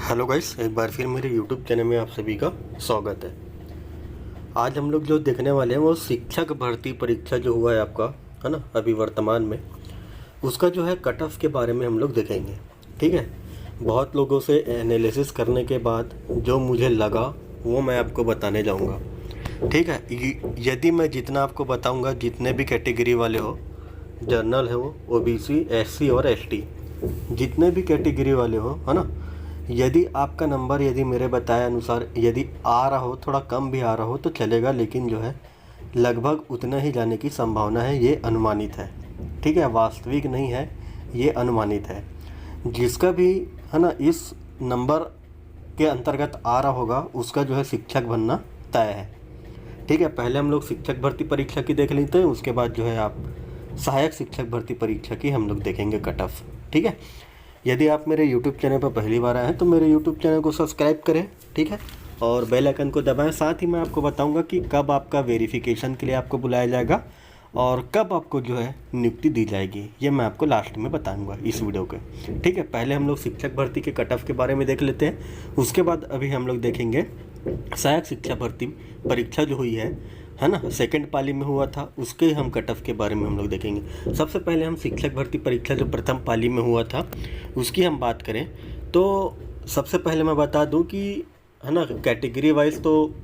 Hello guys, एक बार फिर मेरे यूट्यूब चैनल में आप सभी का स्वागत है। आज हम लोग जो देखने वाले हैं वो शिक्षक भर्ती परीक्षा जो हुआ है आपका, है ना, अभी वर्तमान में, उसका जो है कट ऑफ के बारे में हम लोग देखेंगे। ठीक है, बहुत लोगों से एनालिसिस करने के बाद जो मुझे लगा वो मैं आपको बताने जाऊंगा। ठीक है, यदि मैं जितना आपको बताऊंगा, जितने भी कैटेगरी वाले हो, जनरल है वो, ओबीसी, एससी और एसटी, जितने भी कैटेगरी वाले हो, है ना, यदि आपका नंबर यदि मेरे बताए अनुसार यदि आ रहा हो, थोड़ा कम भी आ रहा हो तो चलेगा, लेकिन जो है लगभग उतना ही जाने की संभावना है। ये अनुमानित है, ठीक है, वास्तविक नहीं है, ये अनुमानित है। जिसका भी, है ना, इस नंबर के अंतर्गत आ रहा होगा उसका जो है शिक्षक बनना तय है। ठीक है, पहले हम लोग शिक्षक भर्ती परीक्षा की देख लेते हैं, उसके बाद जो है आप सहायक शिक्षक भर्ती परीक्षा की हम लोग देखेंगे कट ऑफ। ठीक है, यदि आप मेरे YouTube चैनल पर पहली बार आए हैं तो मेरे YouTube चैनल को सब्सक्राइब करें, ठीक है, और बेल आइकन को दबाएं। साथ ही मैं आपको बताऊंगा कि कब आपका वेरिफिकेशन के लिए आपको बुलाया जाएगा और कब आपको जो है नियुक्ति दी जाएगी, ये मैं आपको लास्ट में बताऊंगा इस वीडियो के। ठीक है, पहले हम लोग शिक्षक भर्ती के कट ऑफ के बारे में देख लेते हैं, उसके बाद अभी हम लोग देखेंगे सहायक शिक्षा भर्ती परीक्षा जो हुई है ना, सेकंड पाली में हुआ था, उसके हम कट ऑफ के बारे में हम लोग देखेंगे। सबसे पहले हम शिक्षक भर्ती परीक्षा जो प्रथम पाली में हुआ था उसकी हम बात करें तो सबसे पहले मैं बता दूं कि, है ना, कैटेगरी वाइज तो,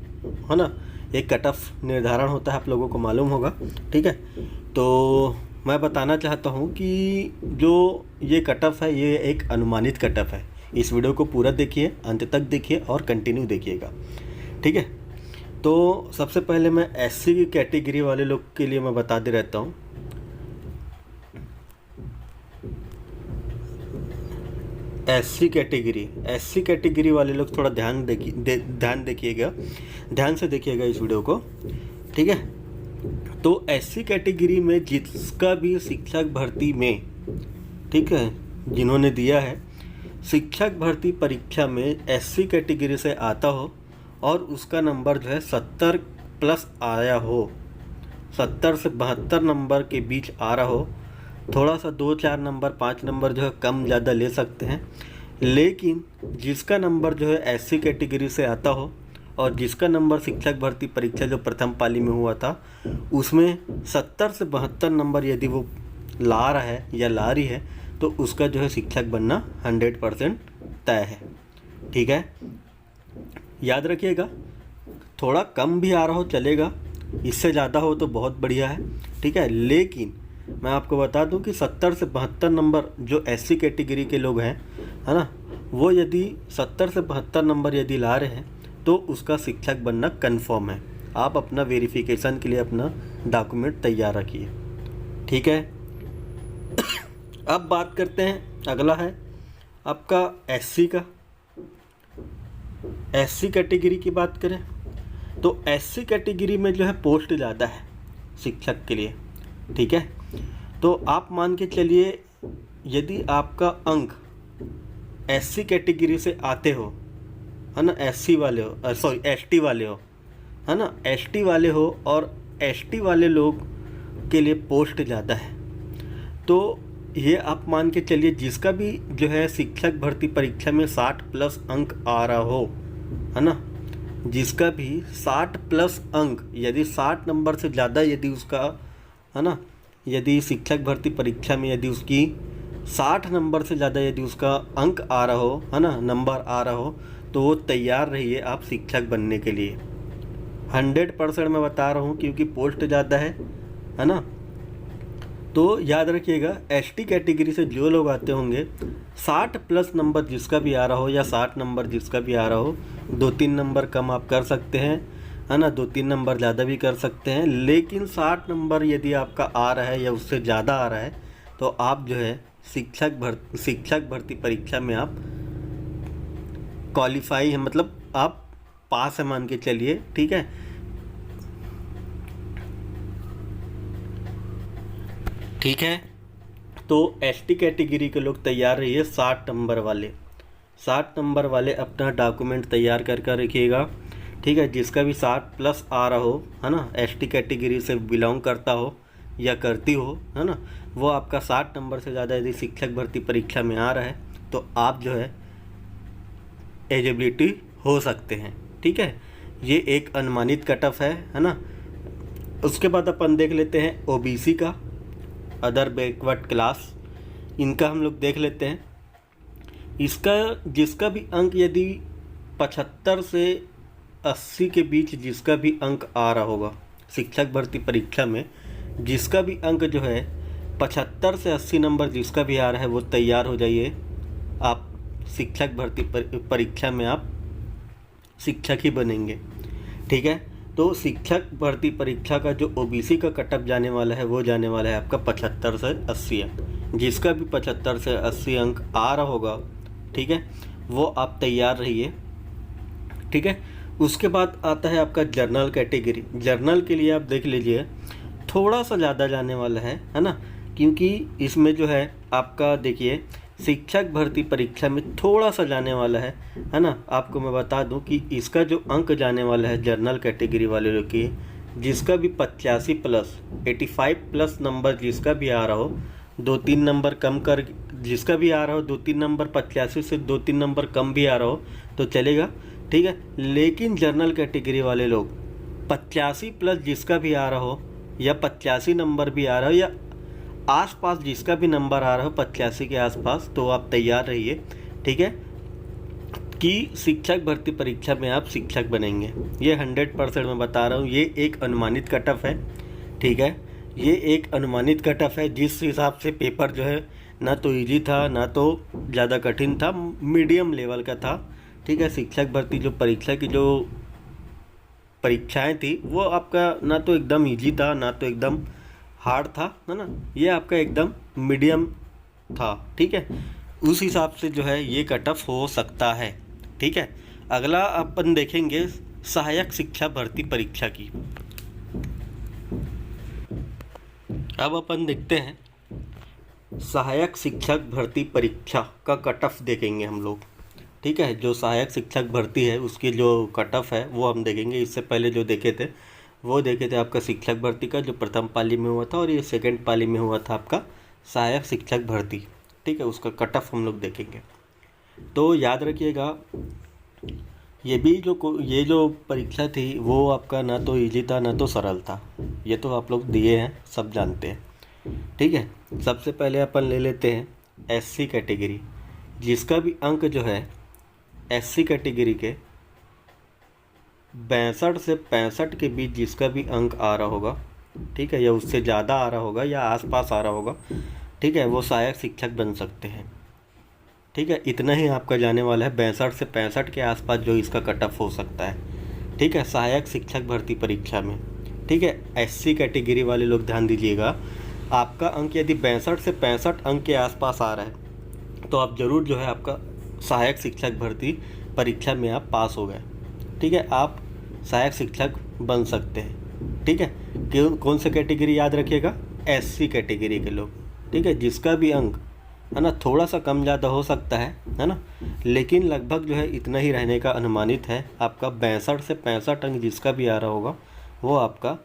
है ना, एक कट ऑफ निर्धारण होता है, आप लोगों को मालूम होगा। ठीक है, तो मैं बताना चाहता हूं कि जो ये कट ऑफ है ये एक अनुमानित कट ऑफ है। इस वीडियो को पूरा देखिए, अंत तक देखिए और कंटिन्यू देखिएगा। ठीक है, तो सबसे पहले मैं एससी की कैटेगरी वाले लोग के लिए मैं बता दे रहता हूँ। एससी कैटेगरी वाले लोग थोड़ा ध्यान देखिएगा, ध्यान से देखिएगा इस वीडियो को। ठीक है, तो एससी कैटेगरी में जिसका भी शिक्षक भर्ती में, ठीक है, जिन्होंने दिया है शिक्षक भर्ती परीक्षा में एससी कैटेगरी से आता हो और उसका नंबर जो है 70 प्लस आया हो, 70 से 72 नंबर के बीच आ रहा हो, थोड़ा सा 2-4 नंबर 5 नंबर जो है कम ज़्यादा ले सकते हैं, लेकिन जिसका नंबर जो है एससी कैटेगरी से आता हो और जिसका नंबर शिक्षक भर्ती परीक्षा जो प्रथम पाली में हुआ था उसमें 70 से 72 नंबर यदि वो ला रहा है या ला रही है तो उसका जो है शिक्षक बनना 100% तय है। ठीक है, याद रखिएगा, थोड़ा कम भी आ रहा हो चलेगा, इससे ज़्यादा हो तो बहुत बढ़िया है। ठीक है, लेकिन मैं आपको बता दूं कि 70 से 72 नंबर जो एससी कैटेगरी के लोग हैं, है ना, वो यदि 70 से 72 नंबर यदि ला रहे हैं तो उसका शिक्षक बनना कंफर्म है। आप अपना वेरिफिकेशन के लिए अपना डॉक्यूमेंट तैयार रखिए। ठीक है, अब बात करते हैं, अगला है आपका एससी का। एससी कैटेगरी की बात करें तो एससी कैटेगरी में जो है पोस्ट ज़्यादा है शिक्षक के लिए। ठीक है, तो आप मान के चलिए यदि आपका अंक एससी कैटेगरी से आते हो, है ना, एससी वाले हो, सॉरी एसटी वाले हो, है ना, एसटी वाले हो और एसटी वाले लोग के लिए पोस्ट ज़्यादा है, तो ये आप मान के चलिए जिसका भी जो है शिक्षक भर्ती परीक्षा में 60 प्लस अंक आ रहा हो, है ना, जिसका भी 60 प्लस अंक, यदि 60 नंबर से ज़्यादा यदि उसका, है ना, यदि शिक्षक भर्ती परीक्षा में यदि उसकी 60 नंबर से ज़्यादा यदि उसका अंक आ रहा हो, है ना, नंबर आ रहा हो, तो वो तैयार रहिए आप शिक्षक बनने के लिए। 100% मैं बता रहा हूँ, क्योंकि पोस्ट ज़्यादा है ना। तो याद रखिएगा, एसटी कैटेगरी से जो लोग आते होंगे 60 प्लस नंबर जिसका भी आ रहा हो या 60 नंबर जिसका भी आ रहा हो, 2-3 नंबर कम आप कर सकते हैं, है ना, 2-3 नंबर ज़्यादा भी कर सकते हैं, लेकिन 60 नंबर यदि आपका आ रहा है या उससे ज़्यादा आ रहा है तो आप जो है शिक्षक भर्ती परीक्षा में आप क्वालिफाई है, मतलब आप पास है मान के चलिए। ठीक है, ठीक है, तो एसटी कैटेगरी के लोग तैयार रहिए, 60 नंबर वाले अपना डॉक्यूमेंट तैयार कर रखिएगा। ठीक है, जिसका भी 60 प्लस आ रहा हो, है ना, एसटी कैटेगरी से बिलोंग करता हो या करती हो, है ना, वो आपका 60 नंबर से ज़्यादा यदि शिक्षक भर्ती परीक्षा में आ रहा है तो आप जो है एलिजिबिलिटी हो सकते हैं। ठीक है, ये एक अनुमानित कट ऑफ है ना। उसके बाद अपन देख लेते हैं ओबीसी का, अदर बैकवर्ड क्लास, इनका हम लोग देख लेते हैं। इसका जिसका भी अंक यदि 75 से 80 के बीच जिसका भी अंक आ रहा होगा शिक्षक भर्ती परीक्षा में, जिसका भी अंक जो है 75 से 80 नंबर जिसका भी आ रहा है वो तैयार हो जाइए। आप शिक्षक भर्ती परीक्षा में आप शिक्षक ही बनेंगे। ठीक है, तो शिक्षक भर्ती परीक्षा का जो ओबीसी का कटअप जाने वाला है वो जाने वाला है आपका 75 से 80 अंक। जिसका भी 75 से 80 अंक आ रहा होगा, ठीक है, वो आप तैयार रहिए। ठीक है, उसके बाद आता है आपका जर्नल कैटेगरी। जर्नल के लिए आप देख लीजिए थोड़ा सा ज़्यादा जाने वाला है ना, क्योंकि इसमें जो है आपका देखिए शिक्षक भर्ती परीक्षा में थोड़ा सा जाने वाला है ना। आपको मैं बता दूं कि इसका जो अंक जाने वाला है जर्नल कैटेगरी वाले लोग की, जिसका भी 85 प्लस 85 प्लस नंबर जिसका भी आ रहा हो, 2-3 नंबर कम कर, जिसका भी आ रहा हो 2-3 नंबर 85 से 2-3 नंबर कम भी आ रहा हो तो चलेगा। ठीक है, लेकिन जर्नल कैटेगरी वाले लोग 85 प्लस जिसका भी आ रहा हो या 85 नंबर भी आ रहा हो या आसपास जिसका भी नंबर आ रहा हो 85 के आसपास, तो आप तैयार रहिए। ठीक है, कि शिक्षक भर्ती परीक्षा में आप शिक्षक बनेंगे। ये 100% मैं बता रहा हूँ, ये एक अनुमानित कट ऑफ है। ठीक है, ये एक अनुमानित कट ऑफ है। जिस हिसाब से पेपर जो है ना तो इजी था ना तो ज़्यादा कठिन था, मीडियम लेवल का था। ठीक है, शिक्षक भर्ती जो परीक्षा की जो परीक्षाएं थी वो आपका ना तो एकदम इजी था ना तो एकदम हार्ड था, है ना। ये आपका एकदम मीडियम था। ठीक है, उस हिसाब से जो है ये कट ऑफ हो सकता है। ठीक है, अगला अपन देखेंगे सहायक शिक्षा भर्ती परीक्षा की। अब अपन देखते हैं सहायक शिक्षक भर्ती परीक्षा का कट ऑफ देखेंगे हम लोग। ठीक है, जो सहायक शिक्षक भर्ती है उसकी जो कट ऑफ है वो हम देखेंगे। इससे पहले जो देखे थे वो देखे थे आपका शिक्षक भर्ती का जो प्रथम पाली में हुआ था, और ये सेकंड पाली में हुआ था आपका सहायक शिक्षक भर्ती। ठीक है, उसका कट ऑफ हम लोग देखेंगे। तो याद रखिएगा ये जो परीक्षा थी वो आपका ना तो इजी था ना तो सरल था। ये तो आप लोग दिए हैं, सब जानते हैं। ठीक है, सबसे पहले अपन ले लेते हैं एससी कैटेगरी। जिसका भी अंक जो है एससी कैटेगरी के 62 से 65 के बीच जिसका भी अंक आ रहा होगा, ठीक है, या उससे ज़्यादा आ रहा होगा या आसपास आ रहा होगा, ठीक है, वो सहायक शिक्षक बन सकते हैं। ठीक है, इतना ही आपका जाने वाला है। 62 से 65 के आसपास जो इसका कट ऑफ हो सकता है। ठीक है, सहायक शिक्षक भर्ती परीक्षा में। ठीक है, एससी कैटेगरी वाले लोग ध्यान दीजिएगा, आपका अंक यदि 62 से 65 अंक के आसपास आ रहा है तो आप ज़रूर जो है आपका सहायक शिक्षक भर्ती परीक्षा में आप पास हो गए। ठीक है, आप सहायक शिक्षक बन सकते हैं। ठीक है, कौन सा कैटेगरी याद रखिएगा, एससी कैटेगरी के लोग। ठीक है, जिसका भी अंक है ना थोड़ा सा कम ज़्यादा हो सकता है ना, लेकिन लगभग जो है इतना ही रहने का अनुमानित है। आपका 62 से 65 अंक जिसका भी आ रहा होगा वो आपका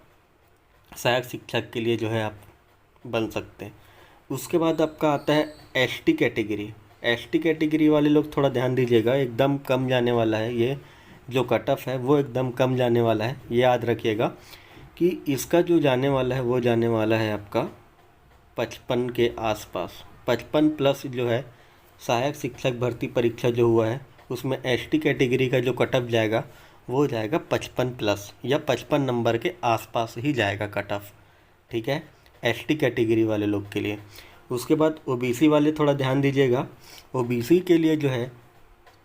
सहायक शिक्षक के लिए जो है आप बन सकते हैं। उसके बाद आपका आता है एसटी कैटेगरी। एसटी कैटेगरी वाले लोग थोड़ा ध्यान दीजिएगा, एकदम कम जाने वाला है। ये जो कट ऑफ है वो एकदम कम जाने वाला है। ये याद रखिएगा कि इसका जो जाने वाला है वो जाने वाला है आपका 55 के आसपास। 55 प्लस जो है सहायक शिक्षक भर्ती परीक्षा जो हुआ है उसमें एसटी कैटेगरी का जो कट ऑफ जाएगा वो जाएगा 55 प्लस या 55 नंबर के आसपास ही जाएगा कट ऑफ। ठीक है, एसटी कैटेगरी वाले लोग के लिए। उसके बाद ओबीसी वाले थोड़ा ध्यान दीजिएगा, ओबीसी के लिए जो है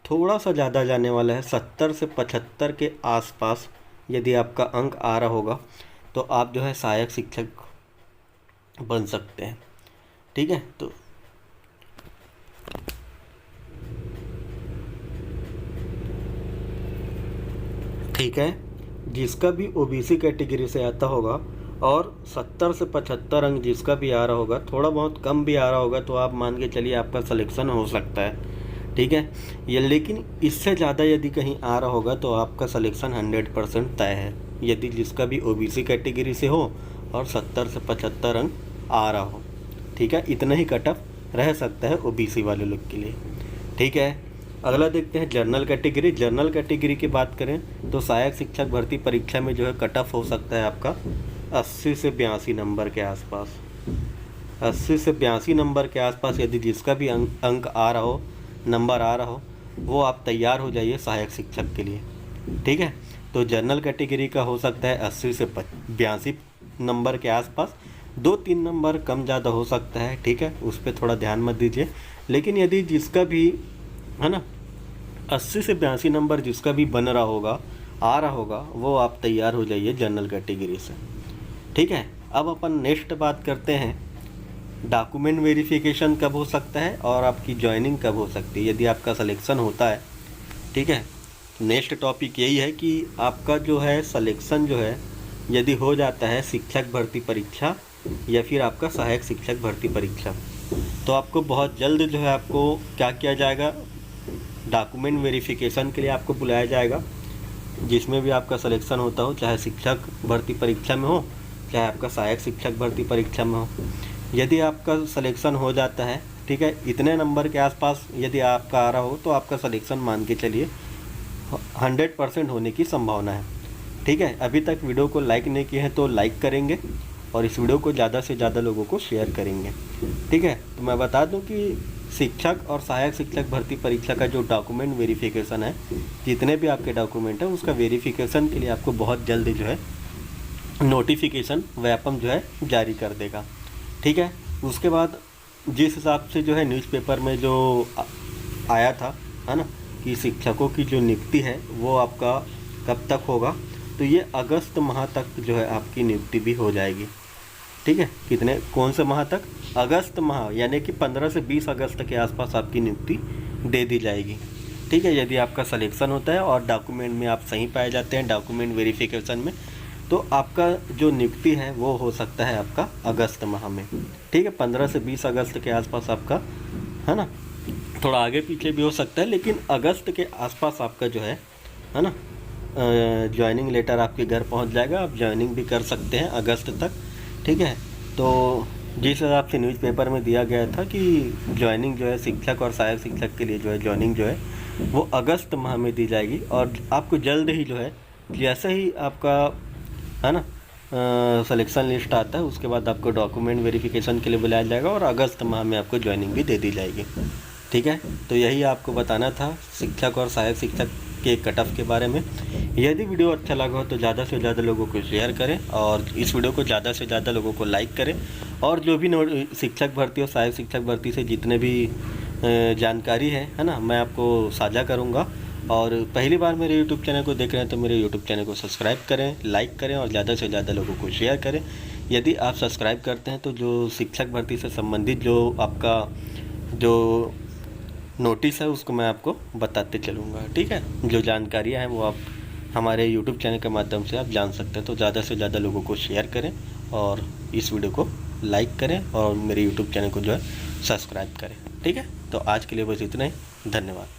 थोड़ा सा ज़्यादा जाने वाला है। 70 से 75 के आसपास यदि आपका अंक आ रहा होगा तो आप जो है सहायक शिक्षक बन सकते हैं। ठीक है, तो ठीक है, जिसका भी ओबीसी कैटेगरी से आता होगा और 70 से 75 अंक जिसका भी आ रहा होगा, थोड़ा बहुत कम भी आ रहा होगा तो आप मान के चलिए आपका सिलेक्शन हो सकता है। ठीक है, ये लेकिन इससे ज़्यादा यदि कहीं आ रहा होगा तो आपका सिलेक्शन 100% तय है, यदि जिसका भी ओबीसी कैटेगरी से हो और 70 से 75 अंक आ रहा हो। ठीक है, इतना ही कट ऑफ रह सकता है ओबीसी वाले लोग के लिए। ठीक है। अगला देखते हैं जनरल कैटेगरी। जनरल कैटेगरी की बात करें तो सहायक शिक्षक भर्ती परीक्षा में जो है कट ऑफ हो सकता है आपका 80 से 82 नंबर के आसपास। 80 से 82 नंबर के आसपास यदि जिसका भी अंक आ रहा हो, नंबर आ रहा हो, वो आप तैयार हो जाइए सहायक शिक्षक के लिए। ठीक है, तो जनरल कैटेगरी का हो सकता है 80 से 82 नंबर के आसपास, 2-3 नंबर कम ज़्यादा हो सकता है। ठीक है, उस पर थोड़ा ध्यान मत दीजिए। लेकिन यदि जिसका भी है ना 80 से 82 नंबर जिसका भी बन रहा होगा, आ रहा होगा, वो आप तैयार हो जाइए जनरल कैटेगरी से। ठीक है, अब अपन नेक्स्ट बात करते हैं डॉक्यूमेंट वेरिफिकेशन कब हो सकता है और आपकी ज्वाइनिंग कब हो सकती है यदि आपका सिलेक्शन होता है। ठीक है, नेक्स्ट टॉपिक यही है कि आपका जो है सिलेक्शन जो है यदि हो जाता है शिक्षक भर्ती परीक्षा या फिर आपका सहायक शिक्षक भर्ती परीक्षा, तो आपको बहुत जल्द जो है आपको क्या किया जाएगा, डॉक्यूमेंट वेरिफिकेशन के लिए आपको बुलाया जाएगा। जिसमें भी आपका सिलेक्शन होता हो, चाहे शिक्षक भर्ती परीक्षा में हो, चाहे आपका सहायक शिक्षक भर्ती परीक्षा में हो, यदि आपका सिलेक्शन हो जाता है, ठीक है, इतने नंबर के आसपास यदि आपका आ रहा हो तो आपका सिलेक्शन मान के चलिए 100% होने की संभावना है। ठीक है, अभी तक वीडियो को लाइक नहीं किए हैं तो लाइक करेंगे और इस वीडियो को ज़्यादा से ज़्यादा लोगों को शेयर करेंगे। ठीक है, तो मैं बता दूं कि शिक्षक और सहायक शिक्षक भर्ती परीक्षा का जो डॉक्यूमेंट वेरिफिकेशन है, जितने भी आपके डॉक्यूमेंट हैं उसका वेरिफिकेशन के लिए आपको बहुत जल्द जो है नोटिफिकेशन व्यापम जो है जारी कर देगा। ठीक है, उसके बाद जिस हिसाब से जो है न्यूज़पेपर में जो आया था, है ना, कि शिक्षकों की जो नियुक्ति है वो आपका कब तक होगा, तो ये अगस्त माह तक जो है आपकी नियुक्ति भी हो जाएगी। ठीक है, कितने कौन से माह तक, अगस्त माह, यानी कि 15 से 20 अगस्त के आसपास आपकी नियुक्ति दे दी जाएगी। ठीक है, यदि आपका सिलेक्शन होता है और डॉक्यूमेंट में आप सही पाए जाते हैं डॉक्यूमेंट वेरिफिकेशन में, तो आपका जो नियुक्ति है वो हो सकता है आपका अगस्त माह में। ठीक है, 15 से 20 अगस्त के आसपास आपका, है ना, थोड़ा आगे पीछे भी हो सकता है, लेकिन अगस्त के आसपास आपका जो है ना, ज्वाइनिंग लेटर आपके घर पहुंच जाएगा। आप ज्वाइनिंग भी कर सकते हैं अगस्त तक। ठीक है, तो जिस हिसाब से न्यूज़पेपर में दिया गया था कि ज्वाइनिंग जो है शिक्षक और सहायक शिक्षक के लिए जो है ज्वाइनिंग जो है वो अगस्त माह में दी जाएगी और आपको जल्द ही जो है, जैसे ही आपका, है ना, सिलेक्शन लिस्ट आता है उसके बाद आपको डॉक्यूमेंट वेरिफिकेशन के लिए बुलाया जाएगा और अगस्त माह में आपको ज्वाइनिंग भी दे दी जाएगी। ठीक है, तो यही आपको बताना था शिक्षक और सहायक शिक्षक के कट ऑफ के बारे में। यदि वीडियो अच्छा लगा हो तो ज़्यादा से ज़्यादा लोगों को शेयर करें और इस वीडियो को ज़्यादा से ज़्यादा लोगों को लाइक करें। और जो भी शिक्षक भर्ती और सहायक शिक्षक भर्ती से जितने भी जानकारी है ना, मैं आपको साझा करूँगा। और पहली बार मेरे यूट्यूब चैनल को देख रहे हैं तो मेरे यूट्यूब चैनल को सब्सक्राइब करें, लाइक करें और ज़्यादा से ज़्यादा लोगों को शेयर करें। यदि आप सब्सक्राइब करते हैं तो जो शिक्षक भर्ती से संबंधित जो आपका जो नोटिस है उसको मैं आपको बताते चलूँगा। ठीक है, जो जानकारियाँ हैं वो आप हमारे यूट्यूब चैनल के माध्यम से आप जान सकते हैं। तो ज़्यादा से ज़्यादा लोगों को शेयर करें और इस वीडियो को लाइक करें और मेरे यूट्यूब चैनल को जो है सब्सक्राइब करें। ठीक है, तो आज के लिए बस इतना ही, धन्यवाद।